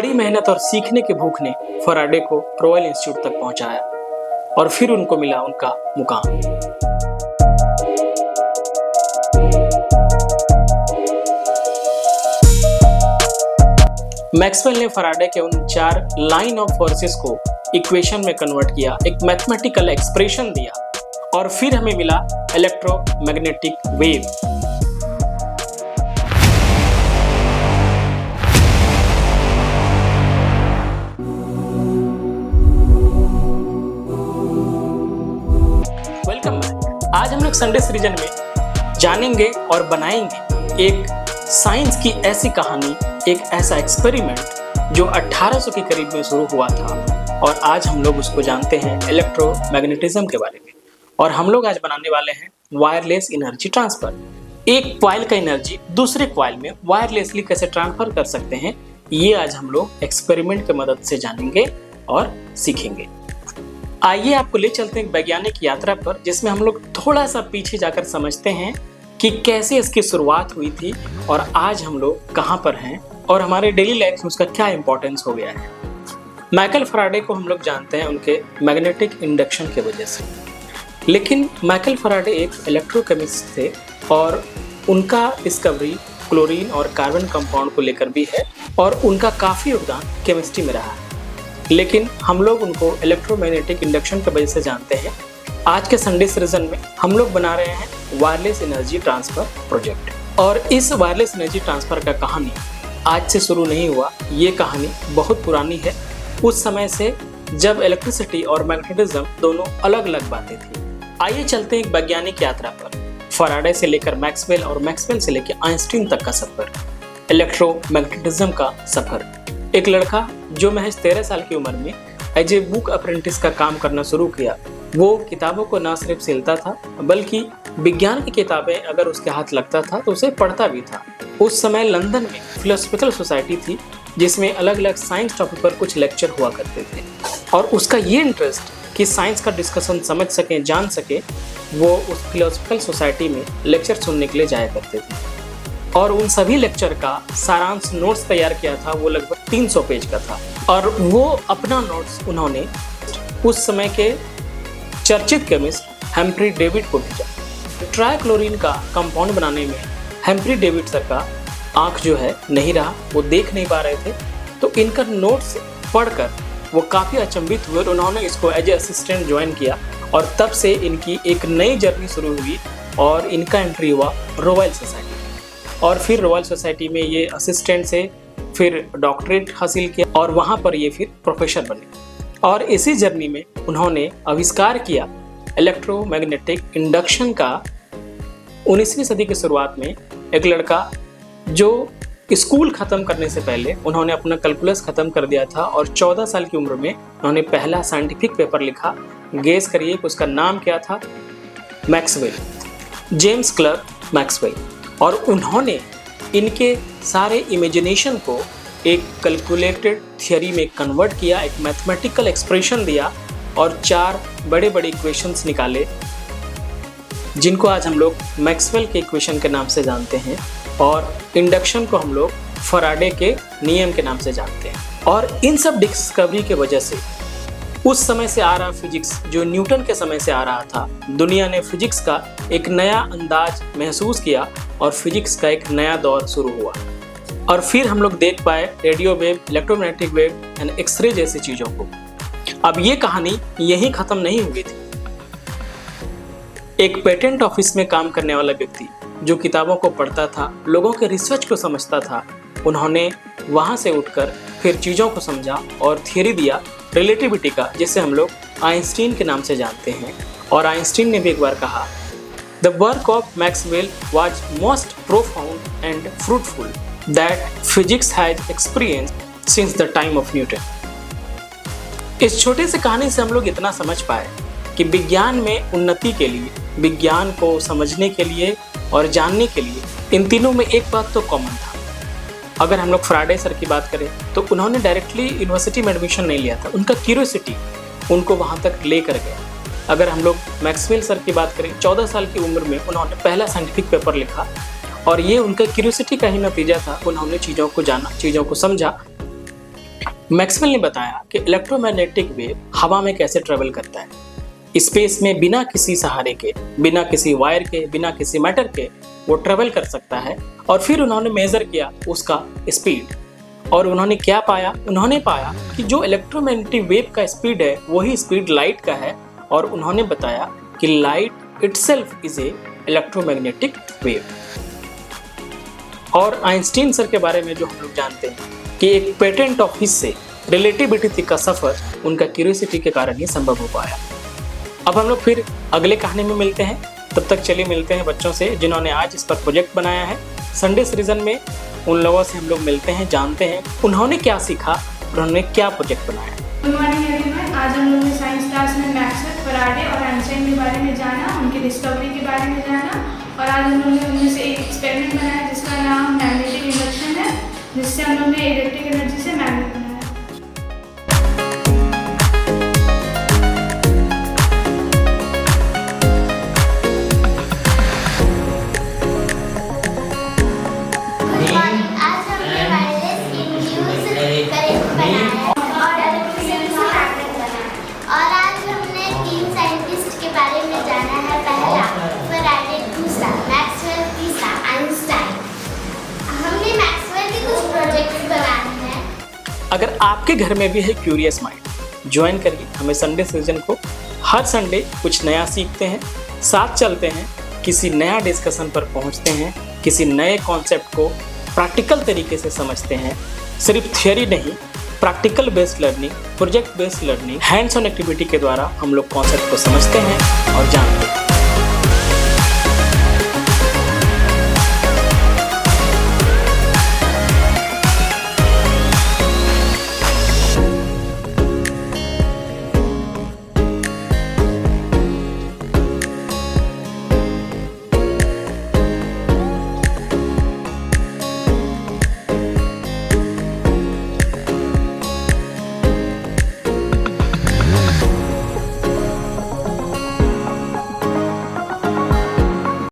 बड़ी मेहनत और सीखने की भूख ने फराडे को रॉयल इंस्टीट्यूट तक पहुंचाया और फिर उनको मिला उनका मुकाम। मैक्सवेल ने फराडे के उन 4 लाइन ऑफ फोर्सेस को इक्वेशन में कन्वर्ट किया, एक मैथमेटिकल एक्सप्रेशन दिया और फिर हमें मिला इलेक्ट्रोमैग्नेटिक वेव। Welcome back. आज हम लोग संडे सीरीजन में जानेंगे और बनाएंगे एक साइंस की ऐसी कहानी, एक ऐसा एक्सपेरिमेंट जो 1800 के करीब में शुरू हुआ था और आज हम लोग उसको जानते हैं इलेक्ट्रोमैग्नेटिज्म के बारे में। और हम लोग आज बनाने वाले हैं वायरलेस एनर्जी ट्रांसफर। एक कॉइल का एनर्जी दूसरे कॉइल में वायरलेसली कैसे ट्रांसफर कर सकते हैं, ये आज हम लोग एक्सपेरिमेंट की मदद से जानेंगे और सीखेंगे। आइए आपको ले चलते हैं एक वैज्ञानिक यात्रा पर, जिसमें हम लोग थोड़ा सा पीछे जाकर समझते हैं कि कैसे इसकी शुरुआत हुई थी और आज हम लोग कहाँ पर हैं और हमारे डेली लाइफ में उसका क्या इंपॉर्टेंस हो गया है। माइकल फराडे को हम लोग जानते हैं उनके मैग्नेटिक इंडक्शन की वजह से, लेकिन माइकल फराडे एक इलेक्ट्रोकेमिस्ट थे और उनका डिस्कवरी क्लोरीन और कार्बन कंपाउंड को लेकर भी है और उनका काफ़ी योगदान केमिस्ट्री में रहा है। लेकिन हम लोग उनको इलेक्ट्रोमैग्नेटिक इंडक्शन की वजह से जानते हैं। आज के संडे सीरीजन में हम लोग बना रहे हैं वायरलेस एनर्जी ट्रांसफर प्रोजेक्ट और इस वायरलेस एनर्जी ट्रांसफर का कहानी आज से शुरू नहीं हुआ, ये कहानी बहुत पुरानी है। उस समय से जब इलेक्ट्रिसिटी और मैग्नेटिज्म दोनों अलग अलग बातें थी। आइए चलते हैं एक वैज्ञानिक यात्रा पर, फराडे से लेकर मैक्सवेल और मैक्सवेल से लेकर आइंस्टीन तक का सफर, इलेक्ट्रोमैग्नेटिज्म का सफर। एक लड़का जो महज 13 साल की उम्र में एज ए बुक अप्रेंटिस का काम करना शुरू किया, वो किताबों को ना सिर्फ सिलता था बल्कि विज्ञान की किताबें अगर उसके हाथ लगता था तो उसे पढ़ता भी था। उस समय लंदन में फिलोसॉफिकल सोसाइटी थी जिसमें अलग अलग साइंस टॉपिक पर कुछ लेक्चर हुआ करते थे और उसका ये इंटरेस्ट कि साइंस का डिस्कशन समझ सकें, जान सके, वो उस फिलोसॉफिकल सोसाइटी में लेक्चर सुनने के लिए जाया करते थे और उन सभी लेक्चर का सारांश नोट्स तैयार किया था। वो लगभग 300 पेज का था और वो अपना नोट्स उन्होंने उस समय के चर्चित केमिस्ट हेम्फ्री डेविड को भेजा। ट्राइक्लोरीन का कंपाउंड बनाने में हेम्फ्री डेविड सर का आंख जो है नहीं रहा, वो देख नहीं पा रहे थे, तो इनका नोट्स पढ़कर वो काफ़ी अचंभित हुए और उन्होंने इसको एज ए असिस्टेंट ज्वाइन किया और तब से इनकी एक नई जर्नी शुरू हुई और इनका एंट्री हुआ रॉयल सोसाइटी और फिर रॉयल सोसाइटी में ये असिस्टेंट से फिर डॉक्टरेट हासिल किया और वहाँ पर ये फिर प्रोफेसर बने और इसी जर्नी में उन्होंने आविष्कार किया इलेक्ट्रोमैग्नेटिक इंडक्शन का। 19वीं सदी की शुरुआत में एक लड़का जो स्कूल ख़त्म करने से पहले उन्होंने अपना कैलकुलस ख़त्म कर दिया था और 14 साल की उम्र में उन्होंने पहला साइंटिफिक पेपर लिखा। गेस करिए कि उसका नाम क्या था? Maxwell, James clerk Maxwell. और उन्होंने इनके सारे इमेजिनेशन को एक कैलकुलेटेड थियरी में कन्वर्ट किया, एक मैथमेटिकल एक्सप्रेशन दिया और 4 बड़े बड़े इक्वेशंस निकाले जिनको आज हम लोग मैक्सवेल के इक्वेशन के नाम से जानते हैं और इंडक्शन को हम लोग फराडे के नियम के नाम से जानते हैं। और इन सब डिस्कवरी के वजह से उस समय से आ रहा फिजिक्स जो न्यूटन के समय से आ रहा था, दुनिया ने फिजिक्स का एक नया अंदाज महसूस किया और फिजिक्स का एक नया दौर शुरू हुआ। और फिर हम लोग देख पाए radio wave, electromagnetic wave and X ray जैसी चीज़ों को। अब ये कहानी यहीं ख़त्म नहीं हुई थी। एक पेटेंट ऑफिस में काम करने वाला व्यक्ति जो किताबों को पढ़ता था, लोगों के रिसर्च को समझता था, उन्होंने वहाँ से उठकर फिर चीज़ों को समझा और थियरी दिया रिलेटिविटी का, जिसे हम लोग आइंस्टीन के नाम से जानते हैं। और आइंस्टीन ने भी एक बार कहा, the work of Maxwell was most profound and fruitful that physics has experienced since the time of Newton. इस छोटे से कहानी से हम लोग इतना समझ पाए कि विज्ञान में उन्नति के लिए, विज्ञान को समझने के लिए और जानने के लिए इन तीनों में एक बात तो कॉमन था। अगर हम लोग फराडे सर की बात करें तो उन्होंने डायरेक्टली यूनिवर्सिटी में एडमिशन नहीं लिया था, उनका क्यूरियोसिटी उनको वहाँ तक लेकर गया। अगर हम लोग मैक्सवेल सर की बात करें, 14 साल की उम्र में उन्होंने पहला साइंटिफिक पेपर लिखा और ये उनका क्यूरियोसिटी का ही नतीजा था। उन्होंने चीज़ों को जाना, चीज़ों को समझा मैक्सवेल ने बताया कि इलेक्ट्रोमैग्नेटिक वेव हवा में कैसे ट्रेवल करता है, स्पेस में बिना किसी सहारे के, बिना किसी वायर के, बिना किसी मैटर के वो ट्रेवल कर सकता है। और फिर उन्होंने मेजर किया उसका स्पीड, और उन्होंने क्या पाया? उन्होंने पाया कि जो इलेक्ट्रोमैग्नेटिक वेव का स्पीड है वही स्पीड लाइट का है, और उन्होंने बताया कि light itself is a electromagnetic wave. और आइंस्टीन सर के बारे में जो हम लोग जानते हैं कि एक पेटेंट ऑफिस से रिलेटिविटी का सफ़र उनका क्यूरियोसिटी के कारण ही संभव हो पाया। अब हम लोग फिर अगले कहानी में मिलते हैं, तब तक चलिए मिलते हैं बच्चों से जिन्होंने आज इस पर प्रोजेक्ट बनाया है। संडे सीजन में उन लोगों से हम लोग मिलते हैं, जानते हैं उन्होंने क्या सीखा, उन्होंने क्या प्रोजेक्ट बनाया। Good morning everyone. आज हम लोग ने साइंस क्लास में मैक्सवेल, फैराडे और आइंस्टाइन के बारे में जाना, उनकी डिस्कवरी के बारे में जाना, और आज हम लोग ने उनमें से एक एक्सपेरिमेंट बनाया जिसका नाम मैग्नेटिक इंडक्शन है, जिससे हम लोग ने इलेक्ट्रिक एनर्जी से मैग्नेट बनाया। अगर आपके घर में भी है क्यूरियस माइंड, ज्वाइन करिए हमें संडे सीजन को। हर संडे कुछ नया सीखते हैं, साथ चलते हैं, किसी नया डिस्कशन पर पहुंचते हैं, किसी नए कॉन्सेप्ट को प्रैक्टिकल तरीके से समझते हैं। सिर्फ थियोरी नहीं, practical based learning, project based learning, hands on activity के द्वारा हम लोग कॉन्सेप्ट को समझते हैं और जानते हैं।